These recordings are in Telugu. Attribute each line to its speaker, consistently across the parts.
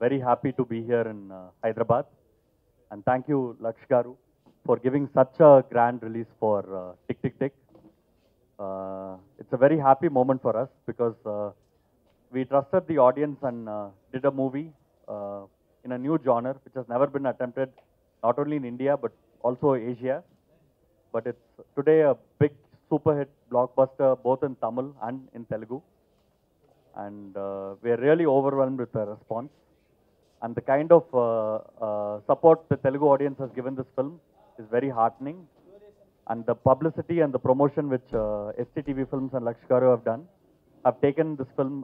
Speaker 1: very happy to be here in Hyderabad. And thank you, Laksh Garu, for giving such a grand release for Tick Tick Tick. It's a very happy moment for us because we trusted the audience and did a movie in a new genre which has never been attempted, not only in India but also Asia. But it's today a big super hit blockbuster both in Tamil and in Telugu. And we are really overwhelmed with the response. And the kind of support the Telugu audience has given this film is very heartening. And the publicity and the promotion which STTV Films and Laksh Garu have done have taken this film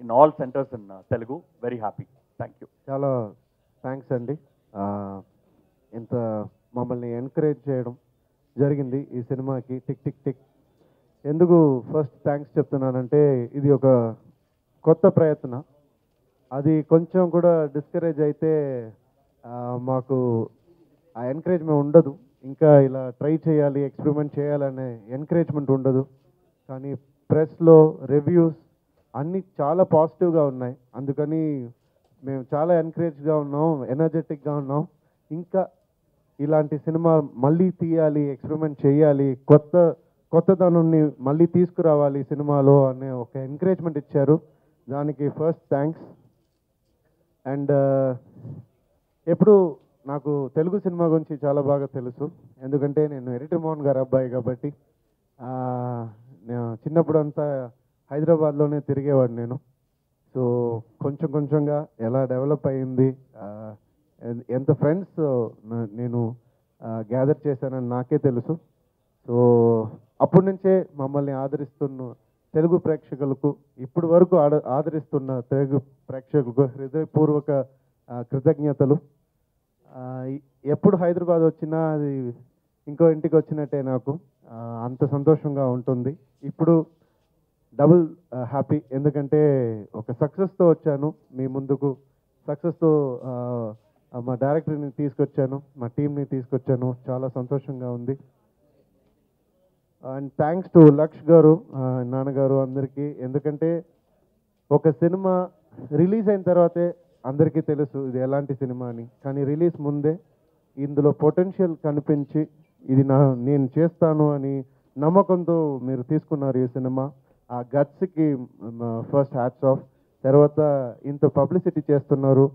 Speaker 1: in all centers in Telugu. Very happy. Thank you.
Speaker 2: చాలా థ్యాంక్స్ అండి. ఇంత మమ్మల్ని ఎంకరేజ్ చేయడం జరిగింది ఈ సినిమాకి టిక్ టిక్ టిక్. ఎందుకు ఫస్ట్ థ్యాంక్స్ చెప్తున్నానంటే ఇది ఒక కొత్త ప్రయత్నం. అది కొంచెం కూడా డిస్కరేజ్ అయితే మాకు ఆ ఎంకరేజ్మెంట్ ఉండదు. ఇంకా ఇలా ట్రై చేయాలి, ఎక్స్పెరిమెంట్ చేయాలనే ఎంకరేజ్మెంట్ ఉండదు. కానీ ప్రెస్లో రివ్యూస్ అన్నీ చాలా పాజిటివ్గా ఉన్నాయి. అందుకని మేము చాలా ఎంకరేజ్గా ఉన్నాం, ఎనర్జెటిక్గా ఉన్నాం. ఇంకా ఇలాంటి సినిమా మళ్ళీ తీయాలి, ఎక్స్పెరిమెంట్ చేయాలి, కొత్తదనాన్ని మళ్ళీ తీసుకురావాలి సినిమాలో అనే ఒక ఎంకరేజ్మెంట్ ఇచ్చారు. దానికి ఫస్ట్ థ్యాంక్స్. అండ్ ఎప్పుడు నాకు తెలుగు సినిమా గురించి చాలా బాగా తెలుసు, ఎందుకంటే నేను ఎరిటి మోహన్ గారి అబ్బాయి కాబట్టి. నేను చిన్నప్పుడు అంతా హైదరాబాద్లోనే తిరిగేవాడు నేను. సో కొంచెం కొంచెంగా ఎలా డెవలప్ అయ్యింది, ఎంత ఫ్రెండ్స్ నేను గ్యాదర్ చేశానని నాకే తెలుసు. సో అప్పటి నుంచే మమ్మల్ని ఆదరిస్తున్న తెలుగు ప్రేక్షకులకు, ఇప్పటి వరకు ఆదరిస్తున్న తెలుగు ప్రేక్షకులకు హృదయపూర్వక కృతజ్ఞతలు. ఎప్పుడు హైదరాబాద్ వచ్చినా అది ఇంకో ఇంటికి వచ్చినట్టే నాకు. అంత సంతోషంగా ఉంటుంది. ఇప్పుడు డబుల్ హ్యాపీ, ఎందుకంటే ఒక సక్సెస్తో వచ్చాను మీ ముందుకు. సక్సెస్తో మా డైరెక్టర్ని తీసుకొచ్చాను, మా టీంని తీసుకొచ్చాను. చాలా సంతోషంగా ఉంది. అండ్ థ్యాంక్స్ టు లక్ష్ గారు, నాన్నగారు, అందరికీ. ఎందుకంటే ఒక సినిమా రిలీజ్ అయిన తర్వాతే అందరికీ తెలుసు ఇది ఎలాంటి సినిమా అని. కానీ రిలీజ్ ముందే ఇందులో పొటెన్షియల్ కనిపించి ఇది నేను చేస్తాను అని నమ్మకంతో మీరు తీసుకున్నారు ఈ సినిమా. ఆ గట్స్కి ఫస్ట్ హ్యాట్స్ ఆఫ్. తర్వాత ఇంత పబ్లిసిటీ చేస్తున్నారు,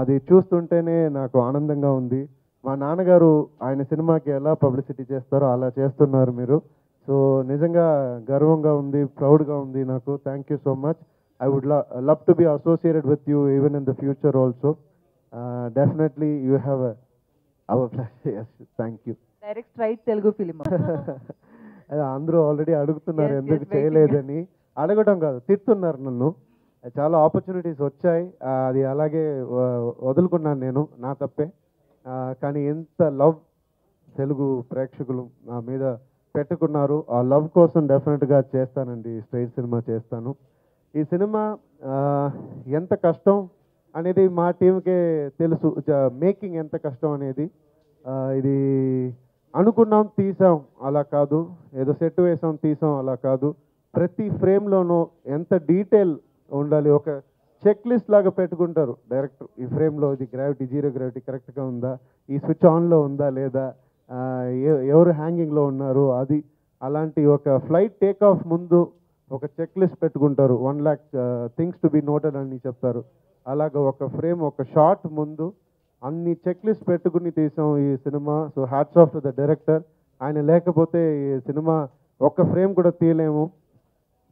Speaker 2: అది చూస్తుంటేనే నాకు ఆనందంగా ఉంది. మా నాన్నగారు ఆయన సినిమాకి ఎలా పబ్లిసిటీ చేస్తారో అలా చేస్తున్నారు మీరు. సో నిజంగా గర్వంగా ఉంది, ప్రౌడ్గా ఉంది నాకు. Thank you so much. I would love to be associated with you even in the future also. Definitely you have our thank you.
Speaker 3: Direct right Telugu film.
Speaker 2: అందరూ ఆల్రెడీ అడుగుతున్నారు ఎందుకు చేయలేదని. అడగడం కాదు, తిడుతున్నారు నన్ను. చాలా ఆపర్చునిటీస్ వచ్చాయి, అది అలాగే వదులుకున్నాను నేను, నా తప్పే. కానీ ఎంత లవ్ తెలుగు ప్రేక్షకులు నా మీద పెట్టుకున్నారు. ఆ లవ్ కోసం డెఫినెట్గా చేస్తానండి, స్ట్రైట్ సినిమా చేస్తాను. ఈ సినిమా ఎంత కష్టం అనేది మా టీంకే తెలుసు. మేకింగ్ ఎంత కష్టం అనేది. ఇది అనుకున్నాం తీసాం అలా కాదు, ఏదో సెట్ వేసాం తీసాం అలా కాదు. ప్రతి ఫ్రేమ్లోనూ ఎంత డీటెయిల్ ఉండాలి. ఒక చెక్ లిస్ట్ లాగా పెట్టుకుంటారు డైరెక్టర్. ఈ ఫ్రేమ్లో ఇది గ్రావిటీ, జీరో గ్రావిటీ కరెక్ట్గా ఉందా, ఈ స్విచ్ ఆన్లో ఉందా లేదా, ఎవరు హ్యాంగింగ్లో ఉన్నారు, అది అలాంటి ఒక ఫ్లైట్ టేక్ ఆఫ్ ముందు ఒక చెక్ లిస్ట్ పెట్టుకుంటారు. 1 lakh things to be noted అని చెప్తారు. అలాగ ఒక ఫ్రేమ్, ఒక షార్ట్ ముందు అన్ని చెక్ లిస్ట్ పెట్టుకుని తీసాం ఈ cinema. So hats off to the director. ఆయన లేకపోతే ఈ సినిమా ఒక్క ఫ్రేమ్ కూడా తీయలేము.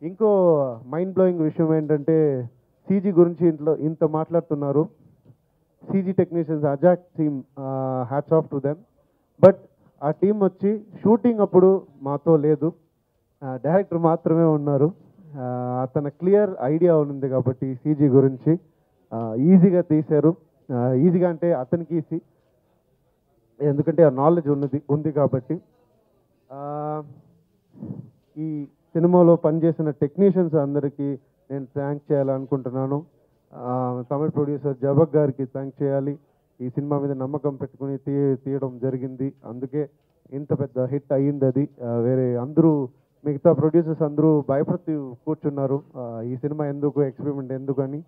Speaker 2: ఇంకో మైండ్ బ్లోయింగ్ విషయం ఏంటంటే సీజీ గురించి ఇంత మాట్లాడుతున్నారు. సీజీ టెక్నీషియన్స్, అజాక్ team, hats off to them. But ఆ టీం వచ్చి షూటింగ్ అప్పుడు మాతో లేదు, డైరెక్టర్ మాత్రమే ఉన్నారు. అతను క్లియర్ ఐడియా ఉంది కాబట్టి సీజీ గురించి ఈజీగా తీశారు. ఈజీగా అంటే అతనికి ఈజీ, ఎందుకంటే ఆ నాలెడ్జ్ ఉంది కాబట్టి. ఈ సినిమాలో పనిచేసిన టెక్నీషియన్స్ అందరికీ నేను థ్యాంక్ చేయాలనుకుంటున్నాను. తమిళ ప్రొడ్యూసర్ జబక్ గారికి థ్యాంక్ చేయాలి. ఈ సినిమా మీద నమ్మకం పెట్టుకుని తీయడం జరిగింది, అందుకే ఇంత పెద్ద హిట్ అయ్యింది. అది వేరే అందరూ మిగతా ప్రొడ్యూసర్స్ అందరూ భయపడుతూ కూర్చున్నారు ఈ సినిమా ఎందుకు, ఎక్స్పెరిమెంట్ ఎందుకు అని.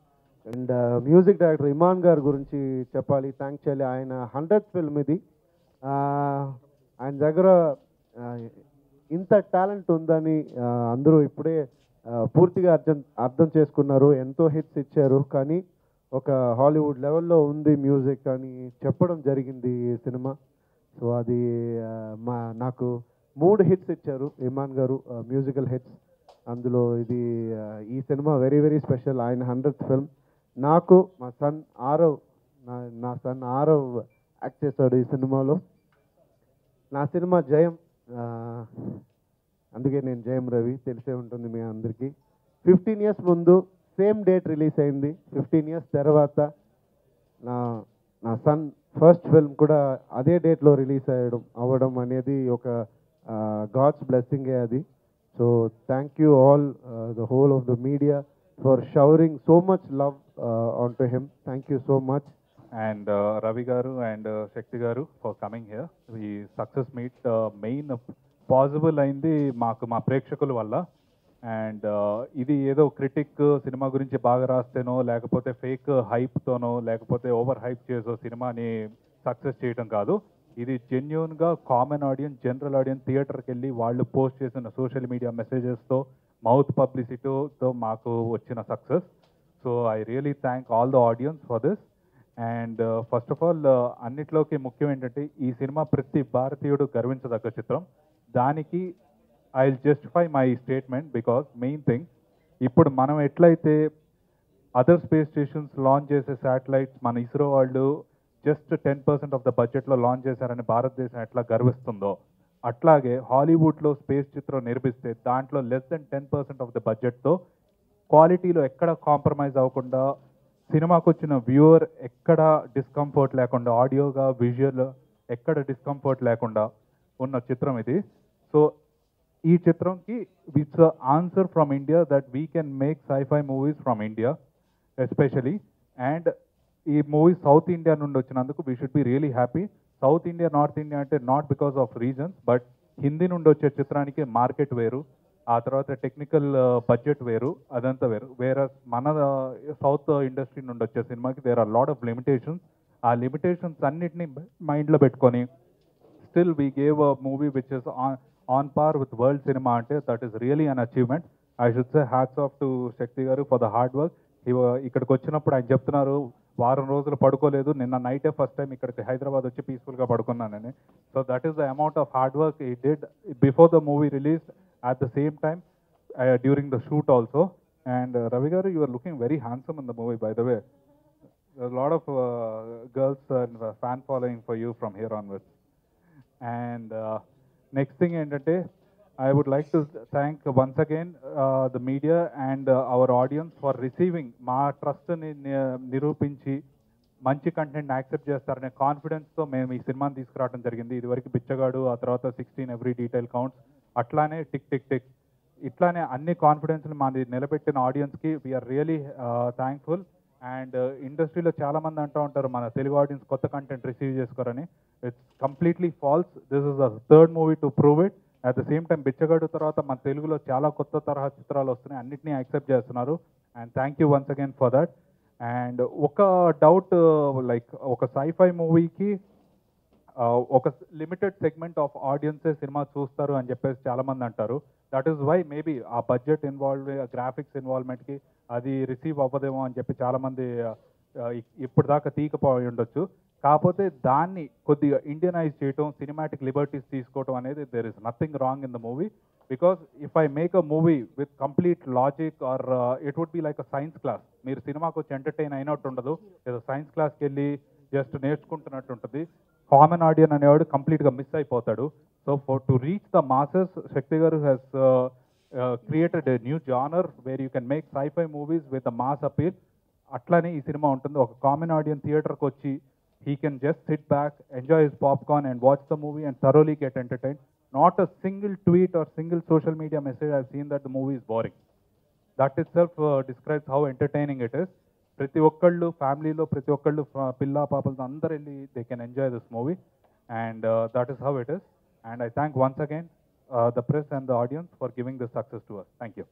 Speaker 2: అండ్ మ్యూజిక్ డైరెక్టర్ ఇమాన్ గారి గురించి చెప్పాలి, థ్యాంక్స్ చేయాలి. ఆయన 100th ఫిల్మ్ ఇది. ఆయన దగ్గర ఇంత టాలెంట్ ఉందని అందరూ ఇప్పుడే పూర్తిగా అర్థం చేసుకున్నారు. ఎంతో హిట్స్ ఇచ్చారు, కానీ ఒక హాలీవుడ్ లెవెల్లో ఉంది మ్యూజిక్ అని చెప్పడం జరిగింది ఈ సినిమా. సో అది నాకు 3 హిట్స్ ఇచ్చారు ఇమాన్ గారు, మ్యూజికల్ హిట్స్. అందులో ఇది ఈ సినిమా వెరీ వెరీ స్పెషల్. ఆయన 100th ఫిల్మ్. నాకు మా సన్ ఆరవ్, నా సన్ ఆరవ్ యాక్ట్ చేశాడు ఈ సినిమాలో. నా సినిమా జయం, అందుకే నేను జయం రవి, తెలిసే ఉంటుంది మీ అందరికీ. 15 years ముందు సేమ్ డేట్ రిలీజ్ అయింది. 15 years తర్వాత నా సన్ ఫస్ట్ ఫిల్మ్ కూడా అదే డేట్లో రిలీజ్ అవ్వడం అనేది ఒక గాడ్స్ బ్లెస్సింగే అది. So thank you all, the whole of the media, for showering so much love onto him. Thank you so much.
Speaker 3: And Ravi garu and Shakti garu for coming here. The success meet main possible అయింది మాకు మా ప్రేక్షకుల వల్ల. అండ్ ఇది ఏదో క్రిటిక్ సినిమా గురించి బాగా రాస్తేనో, లేకపోతే ఫేక్ హైప్తోనో, లేకపోతే ఓవర్ హైప్ చేసో సినిమాని సక్సెస్ చేయడం కాదు. ఇది జెన్యూన్గా కామన్ ఆడియన్స్, జనరల్ ఆడియన్స్ థియేటర్కి వెళ్ళి వాళ్ళు పోస్ట్ చేసిన సోషల్ మీడియా మెసేజెస్తో, మౌత్ పబ్లిసిటీతో మాకు వచ్చిన success. So I really thank all the audience for this. And first of all అన్నిట్లోకి ముఖ్యం ఏంటంటే ఈ సినిమా ప్రతి భారతీయుడు గర్వించదగ్గ చిత్రం. దానికి I will justify my statement because main thing, ఇప్పుడు మనం ఎట్లయితే అదర్ స్పేస్ స్టేషన్స్ లాంచ్ చేసే శాటిలైట్స్ మన ఇస్రో వాళ్ళు జస్ట్ 10% ఆఫ్ ద బడ్జెట్లో లాంచ్ చేశారని భారతదేశం ఎట్లా గర్విస్తుందో, అట్లాగే హాలీవుడ్లో స్పేస్ చిత్రం నిర్మిస్తే దాంట్లో లెస్ దెన్ 10% ఆఫ్ ద బడ్జెట్తో క్వాలిటీలో ఎక్కడ కాంప్రమైజ్ అవ్వకుండా, సినిమాకు వచ్చిన వ్యూవర్ ఎక్కడ డిస్కంఫర్ట్ లేకుండా, ఆడియోగా విజువల్ ఎక్కడ డిస్కంఫర్ట్ లేకుండా ఉన్న చిత్రం ఇది. సో ఈ చిత్రంకి it's answer from India that we can make sci-fi movies from India especially. And ఈ మూవీ సౌత్ ఇండియా నుండి వచ్చినందుకు we should be really happy. South India, north India అంటే not because of reasons, but Hindi నుండి వచ్చే చిత్రానికి మార్కెట్ వేరు, ఆ తర్వాత టెక్నికల్ బడ్జెట్ వేరు, అదంతా వేరు. వేరే మన సౌత్ ఇండస్ట్రీ నుండి వచ్చే సినిమాకి there are lot of limitations. ఆ లిమిటేషన్స్ అన్నిటినీ మైండ్లో పెట్టుకొని still we gave a movie which is on par with world cinema అంటే that is really an achievement. I should say hats off to Shakti garu for the hard work. ఇక్కడికి వచ్చినప్పుడు ఆయన చెప్తున్నారు వారం రోజులు పడుకోలేదు, నిన్న నైటే ఫస్ట్ టైం ఇక్కడికి హైదరాబాద్ వచ్చి పీస్ఫుల్గా పడుకున్నానని. So that is the amount of hard work we did before the movie release, at the same time during the shoot also. And Ravi garu, you are looking very handsome in the movie, by the way. There's a lot of girls and fan following for you from here onwards. And next thing endante, I would like to thank once again the media and our audience for receiving ma trust ni nirupinchi మంచి కంటెంట్ యాక్సెప్ట్ చేస్తారనే కాన్ఫిడెన్స్తో మేము ఈ సినిమాని తీసుకురావడం జరిగింది. ఇదివరకు బిచ్చగాడు, ఆ తర్వాత 16 ఎవ్రీ డీటెయిల్ కౌంట్స్, అట్లానే టిక్ టిక్ టిక్, ఇట్లానే అన్ని కాన్ఫిడెన్స్ని మాది నిలబెట్టిన ఆడియన్స్కి వీఆర్ రియలీ థ్యాంక్ఫుల్. అండ్ ఇండస్ట్రీలో చాలామంది అంటూ ఉంటారు మన తెలుగు ఆడియన్స్ కొత్త కంటెంట్ రిసీవ్ చేసుకోరని. It's completely false. This is the third movie to prove it. At the same time Bichagadu తర్వాత మన తెలుగులో చాలా కొత్త తరహా చిత్రాలు వస్తున్నాయి, అన్నిటినీ యాక్సెప్ట్ చేస్తున్నారు. And thank you once again for that. And ఒక డౌట్, లైక్ ఒక సైఫై మూవీకి ఒక లిమిటెడ్ సెగ్మెంట్ ఆఫ్ ఆడియన్సే సినిమా చూస్తారు అని చెప్పేసి చాలామంది అంటారు. దట్ ఈస్ వై మేబీ ఆ బడ్జెట్ ఇన్వాల్వ్, గ్రాఫిక్స్ ఇన్వాల్వ్మెంట్కి అది రిసీవ్ అవ్వదేమో అని చెప్పి చాలామంది ఇప్పుడు దాకా తీయకపోయి ఉండొచ్చు. కాకపోతే దాన్ని కొద్దిగా ఇండియనైజ్ చేయటం, సినిమాటిక్ లిబర్టీస్ తీసుకోవటం అనేది there is nothing wrong in the movie. Because if I make a movie with complete logic or it would be like a science class. మీరు సినిమాకి వచ్చి ఎంటర్టైన్ అయినట్టు ఉండదు, ఏదో సైన్స్ క్లాస్కి వెళ్ళి జస్ట్ నేర్చుకుంటున్నట్టు ఉంటుంది. కామన్ ఆడియన్ అనేవాడు కంప్లీట్గా మిస్ అయిపోతాడు. So for to reach the masses, Shakti garu has created a new genre where you can make sci-fi movies with the mass appeal. అట్లానే ఈ సినిమా ఉంటుంది. ఒక కామన్ ఆడియన్ థియేటర్కి వచ్చి he can just sit back, enjoy his popcorn and watch the movie and thoroughly get entertained. Not a single tweet or single social media message I've seen that the movie is boring. That itself describes how entertaining it is. ప్రతి ఒక్కళ్ళు ఫ్యామిలీలో ప్రతి ఒక్కళ్ళు పిల్ల పాపలతో అందరు వెళ్ళి they can enjoy this movie, and that is how it is. And I thank once again the press and the audience for giving this success to us. Thank you.